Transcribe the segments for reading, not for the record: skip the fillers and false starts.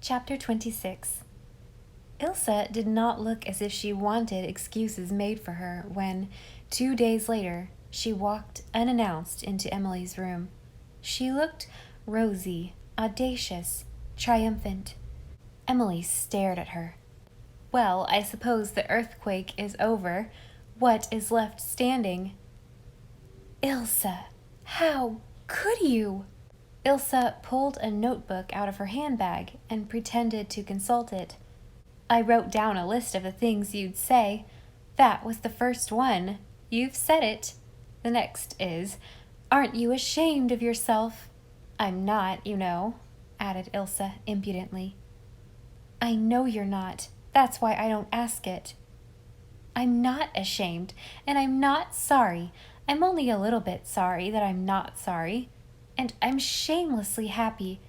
Chapter 26. Ilse did not look as if she wanted excuses made for her when, 2 days later, she walked unannounced into Emily's room. She looked rosy, audacious, triumphant. Emily stared at her. "Well, I suppose the earthquake is over. What is left standing?" "Ilse, how could you?" Ilse pulled a notebook out of her handbag and pretended to consult it. "I wrote down a list of the things you'd say. That was the first one. You've said it. The next is, aren't you ashamed of yourself? I'm not, you know," added Ilse impudently. "I know you're not. That's why I don't ask it." "I'm not ashamed, and I'm not sorry. I'm only a little bit sorry that I'm not sorry. And I'm shamelessly happy.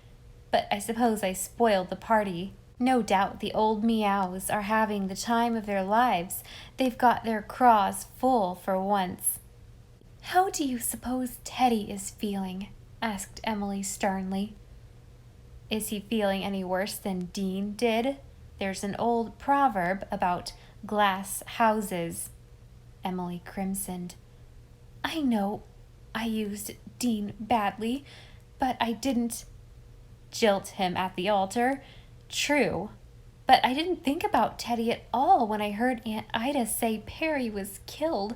But I suppose I spoiled the party. No doubt the old meows are having the time of their lives. They've got their craws full for once." "How do you suppose Teddy is feeling?" asked Emily sternly. "Is he feeling any worse than Dean did? There's an old proverb about glass houses." Emily crimsoned. "I know I used Dean badly, but I didn't—" "Jilt him at the altar? True. But I didn't think about Teddy at all when I heard Aunt Ida say Perry was killed.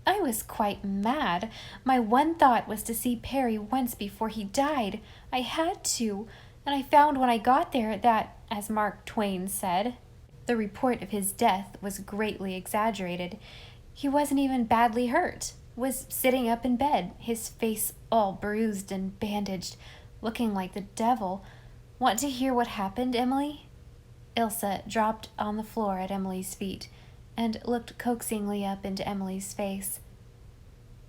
I was quite mad. My one thought was to see Perry once before he died. I had to, and I found when I got there that, as Mark Twain said, the report of his death was greatly exaggerated. He wasn't even badly hurt. Was sitting up in bed, his face all bruised and bandaged, looking like the devil. Want to hear what happened, Emily?" Ilse dropped on the floor at Emily's feet and looked coaxingly up into Emily's face.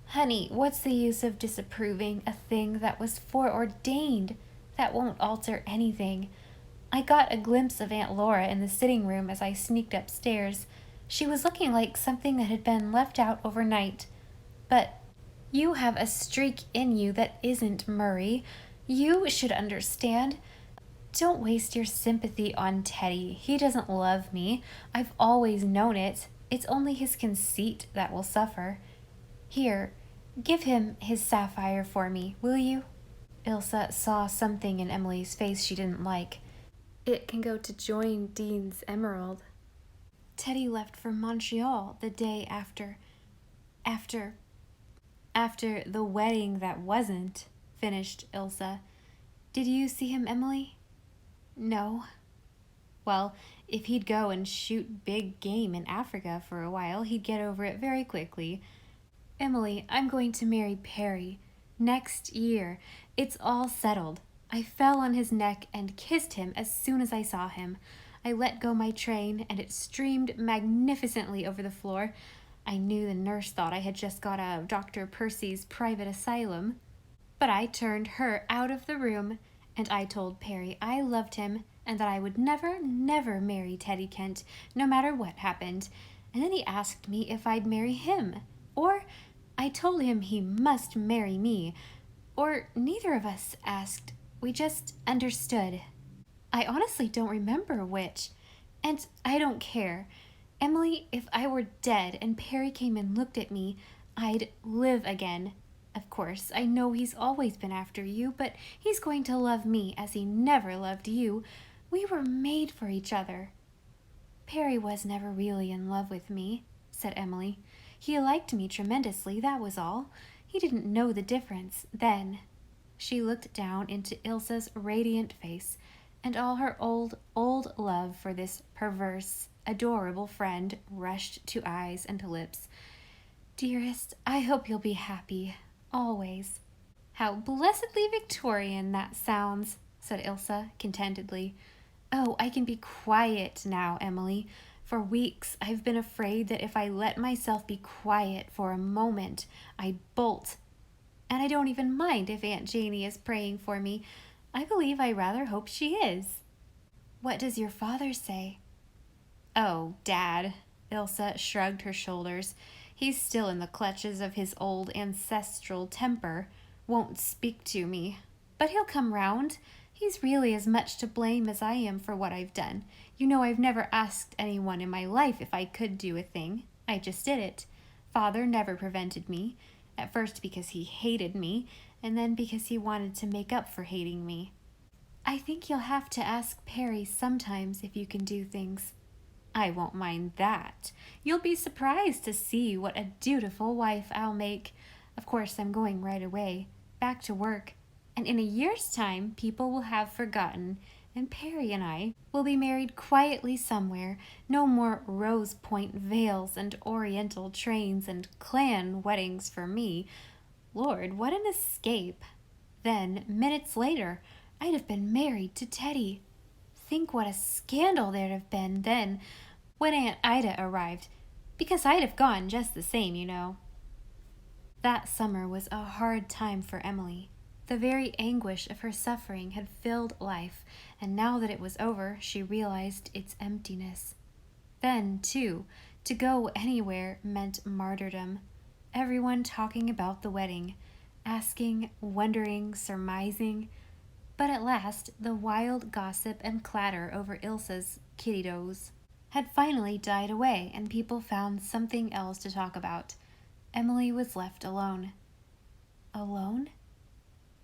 "Honey, what's the use of disapproving a thing that was foreordained? That won't alter anything. I got a glimpse of Aunt Laura in the sitting room as I sneaked upstairs. She was looking like something that had been left out overnight. But you have a streak in you that isn't Murray. You should understand. Don't waste your sympathy on Teddy. He doesn't love me. I've always known it. It's only his conceit that will suffer. Here, give him his sapphire for me, will you?" Ilse saw something in Emily's face she didn't like. "It can go to join Dean's emerald." "Teddy left for Montreal the day after the wedding that wasn't," finished Ilse. "Did you see him, Emily?" "No." "Well, if he'd go and shoot big game in Africa for a while, he'd get over it very quickly. Emily, I'm going to marry Perry. Next year. It's all settled. I fell on his neck and kissed him as soon as I saw him. I let go my train, and it streamed magnificently over the floor. I knew the nurse thought I had just got out of Dr. Percy's private asylum. But I turned her out of the room, and I told Perry I loved him and that I would never, never marry Teddy Kent, no matter what happened. And then he asked me if I'd marry him. Or I told him he must marry me. Or neither of us asked. We just understood. I honestly don't remember which. And I don't care. Emily, if I were dead and Perry came and looked at me, I'd live again. Of course, I know he's always been after you, but he's going to love me as he never loved you. We were made for each other." "Perry was never really in love with me," said Emily. "He liked me tremendously, that was all. He didn't know the difference then." She looked down into Ilse's radiant face, and all her old love for this perverse, adorable friend rushed to eyes and lips. "Dearest, I hope you'll be happy. Always." "How blessedly Victorian that sounds," said Ilse contentedly. "Oh, I can be quiet now, Emily. For weeks I've been afraid that if I let myself be quiet for a moment, I'd bolt. And I don't even mind if Aunt Janie is praying for me. I believe I rather hope she is." "What does your father say?" "Oh, Dad." Ilse shrugged her shoulders. "He's still in the clutches of his old ancestral temper. Won't speak to me. But he'll come round. He's really as much to blame as I am for what I've done. You know, I've never asked anyone in my life if I could do a thing. I just did it. Father never prevented me, at first because he hated me, and then because he wanted to make up for hating me. I think you'll have to ask Perry sometimes if you can do things. I won't mind that. You'll be surprised to see what a dutiful wife I'll make. Of course, I'm going right away, back to work, and in a year's time people will have forgotten, and Perry and I will be married quietly somewhere. No more rose point veils and oriental trains and clan weddings for me. Lord, what an escape! Then, minutes later, I'd have been married to Teddy. Think what a scandal there'd have been then when Aunt Ida arrived, because I'd have gone just the same, you know. That summer was a hard time for Emily. The very anguish of her suffering had filled life, and now that it was over, she realized its emptiness. Then, too, to go anywhere meant martyrdom. Everyone talking about the wedding, asking, wondering, surmising. But at last, the wild gossip and clatter over Ilse's kidditos had finally died away, and people found something else to talk about. Emily was left alone. Alone?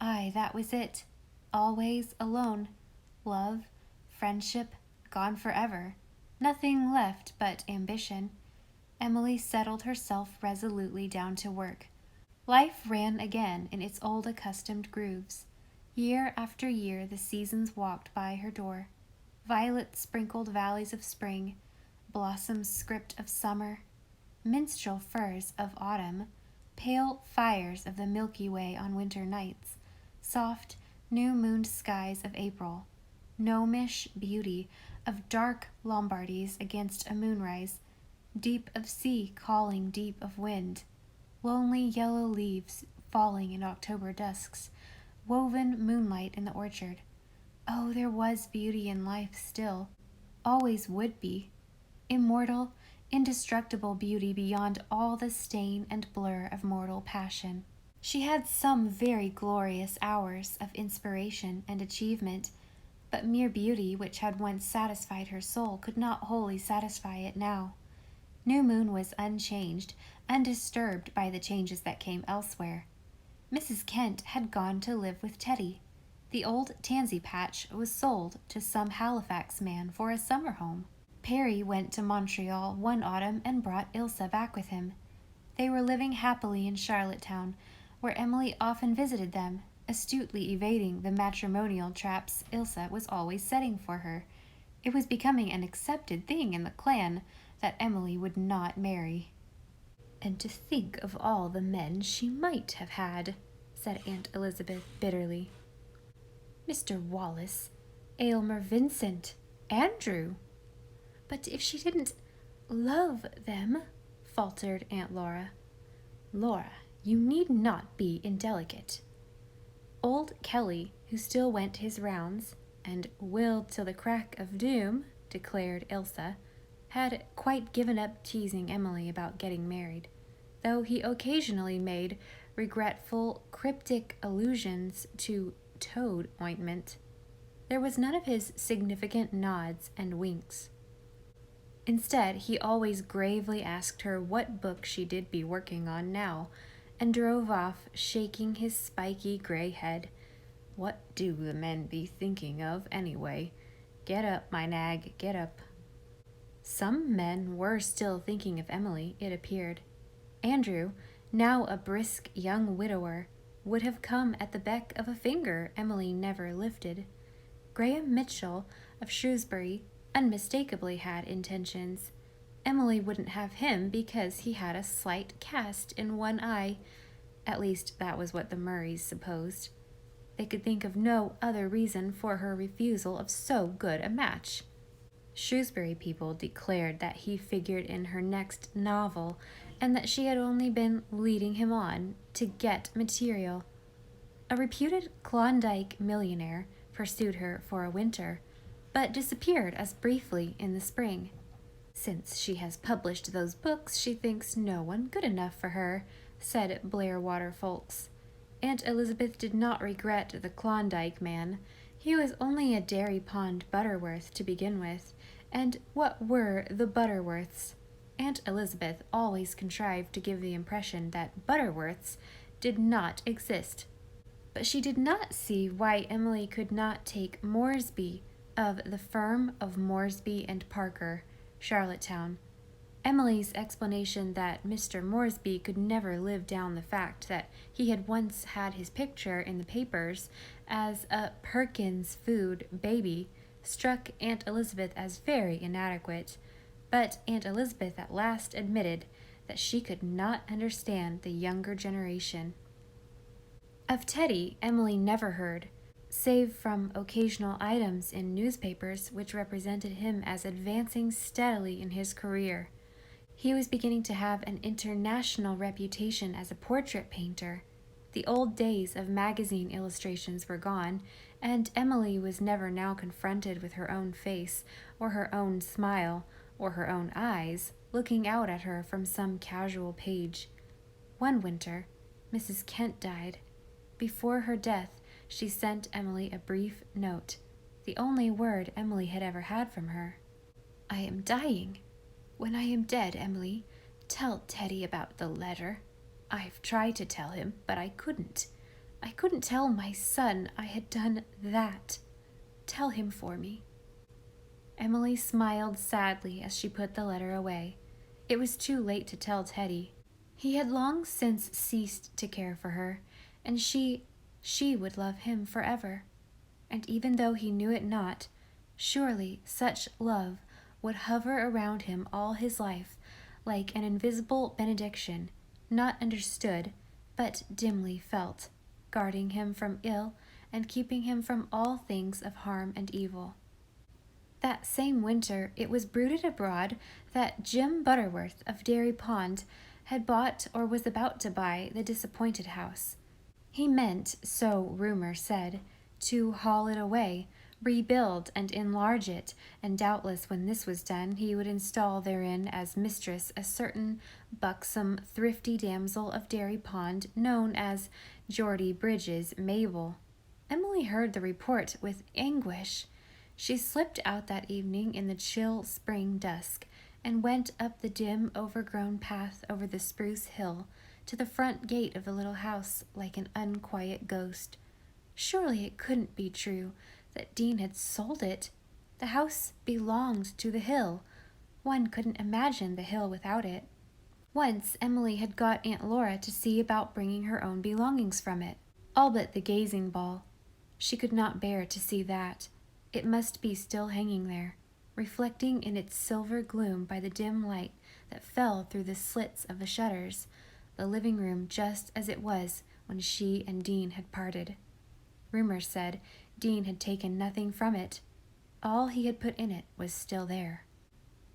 Aye, that was it. Always alone. Love, friendship, gone forever. Nothing left but ambition. Emily settled herself resolutely down to work. Life ran again in its old accustomed grooves. Year after year the seasons walked by her door. Violets sprinkled valleys of spring, blossoms script of summer, minstrel firs of autumn, pale fires of the Milky Way on winter nights, soft, new-mooned skies of April, gnomish beauty of dark Lombardies against a moonrise, deep of sea calling deep of wind, lonely yellow leaves falling in October dusks, woven moonlight in the orchard. Oh, there was beauty in life still, always would be, immortal, indestructible beauty beyond all the stain and blur of mortal passion. She had some very glorious hours of inspiration and achievement, but mere beauty which had once satisfied her soul could not wholly satisfy it now. New Moon was unchanged, undisturbed by the changes that came elsewhere. Mrs. Kent had gone to live with Teddy. The old tansy patch was sold to some Halifax man for a summer home. Perry went to Montreal one autumn and brought Ilse back with him. They were living happily in Charlottetown, where Emily often visited them, astutely evading the matrimonial traps Ilse was always setting for her. It was becoming an accepted thing in the clan that Emily would not marry. "And to think of all the men she might have had," said Aunt Elizabeth bitterly. "Mr. Wallace, Aylmer Vincent, Andrew. But if she didn't love them," faltered Aunt Laura. "Laura, you need not be indelicate." Old Kelly, who still went his rounds, and willed till the crack of doom, declared Ilse, had quite given up teasing Emily about getting married, though he occasionally made regretful, cryptic allusions to toad ointment. There was none of his significant nods and winks. Instead, he always gravely asked her what book she did be working on now, and drove off, shaking his spiky gray head. What do the men be thinking of, anyway? Get up, my nag, get up. Some men were still thinking of Emily, it appeared. Andrew, now a brisk young widower, would have come at the beck of a finger Emily never lifted. Graham Mitchell of Shrewsbury unmistakably had intentions. Emily wouldn't have him because he had a slight cast in one eye. At least that was what the Murrays supposed. They could think of no other reason for her refusal of so good a match. Shrewsbury people declared that he figured in her next novel, and that she had only been leading him on to get material. A reputed Klondike millionaire pursued her for a winter, but disappeared as briefly in the spring. Since she has published those books, she thinks no one good enough for her, said Blairwater folks. Aunt Elizabeth did not regret the Klondike man. He He was only a Dairy Pond Butterworth to begin with, and what were the Butterworths? Aunt Elizabeth always contrived to give the impression that Butterworths did not exist. But she did not see why Emily could not take Moresby of the firm of Moresby and Parker, Charlottetown. Emily's explanation that Mr. Moresby could never live down the fact that he had once had his picture in the papers as a Perkins Food baby struck Aunt Elizabeth as very inadequate, but Aunt Elizabeth at last admitted that she could not understand the younger generation. Of Teddy, Emily never heard, save from occasional items in newspapers which represented him as advancing steadily in his career. He was beginning to have an international reputation as a portrait painter. The old days of magazine illustrations were gone, and Emily was never now confronted with her own face, or her own smile, or her own eyes, looking out at her from some casual page. One winter, Mrs. Kent died. Before her death, she sent Emily a brief note, the only word Emily had ever had from her. "I am dying. When I am dead, Emily, tell Teddy about the letter. I've tried to tell him, but I couldn't. I couldn't tell my son I had done that. Tell him for me." Emily smiled sadly as she put the letter away. It was too late to tell Teddy. He had long since ceased to care for her, and she would love him forever. And even though he knew it not, surely such love would hover around him all his life, like an invisible benediction, not understood, but dimly felt, guarding him from ill and keeping him from all things of harm and evil. That same winter it was bruited abroad that Jim Butterworth of Dairy Pond had bought or was about to buy the disappointed house. He meant, so rumor said, to haul it away, rebuild and enlarge it, and doubtless when this was done he would install therein as mistress a certain buxom, thrifty damsel of Dairy Pond known as Geordie Bridges Mabel. Emily heard the report with anguish. She slipped out that evening in the chill spring dusk and went up the dim, overgrown path over the spruce hill to the front gate of the little house like an unquiet ghost. Surely it couldn't be true that Dean had sold it. The house belonged to the hill. One couldn't imagine the hill without it. Once Emily had got Aunt Laura to see about bringing her own belongings from it, all but the gazing ball. She could not bear to see that. It must be still hanging there, reflecting in its silver gloom by the dim light that fell through the slits of the shutters, the living room just as it was when she and Dean had parted. Rumor said Dean had taken nothing from it. All he had put in it was still there.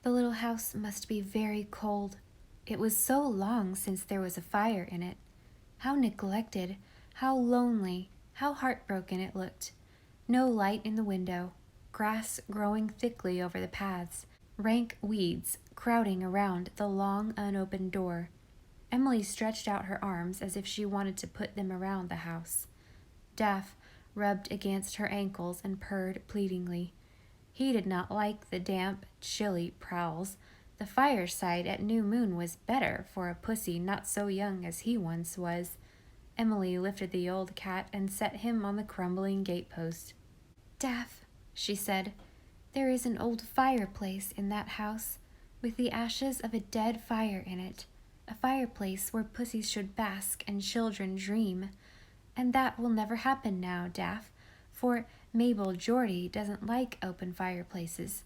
The little house must be very cold. It was so long since there was a fire in it. How neglected, how lonely, how heartbroken it looked. No light in the window, grass growing thickly over the paths, rank weeds crowding around the long unopened door. Emily stretched out her arms as if she wanted to put them around the house. Daff rubbed against her ankles and purred pleadingly. He did not like the damp, chilly prowls. The fireside at New Moon was better for a pussy not so young as he once was. Emily lifted the old cat and set him on the crumbling gatepost. "Daff," she said, "there is an old fireplace in that house, with the ashes of a dead fire in it, a fireplace where pussies should bask and children dream. And that will never happen now, Daff, for Mabel Geordie doesn't like open fireplaces,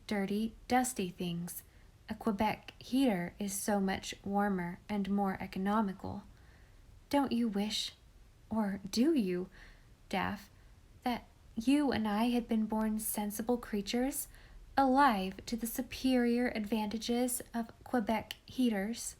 dirty, dusty things. A Quebec heater is so much warmer and more economical. Don't you wish, or do you, Daff, that you and I had been born sensible creatures, alive to the superior advantages of Quebec heaters?"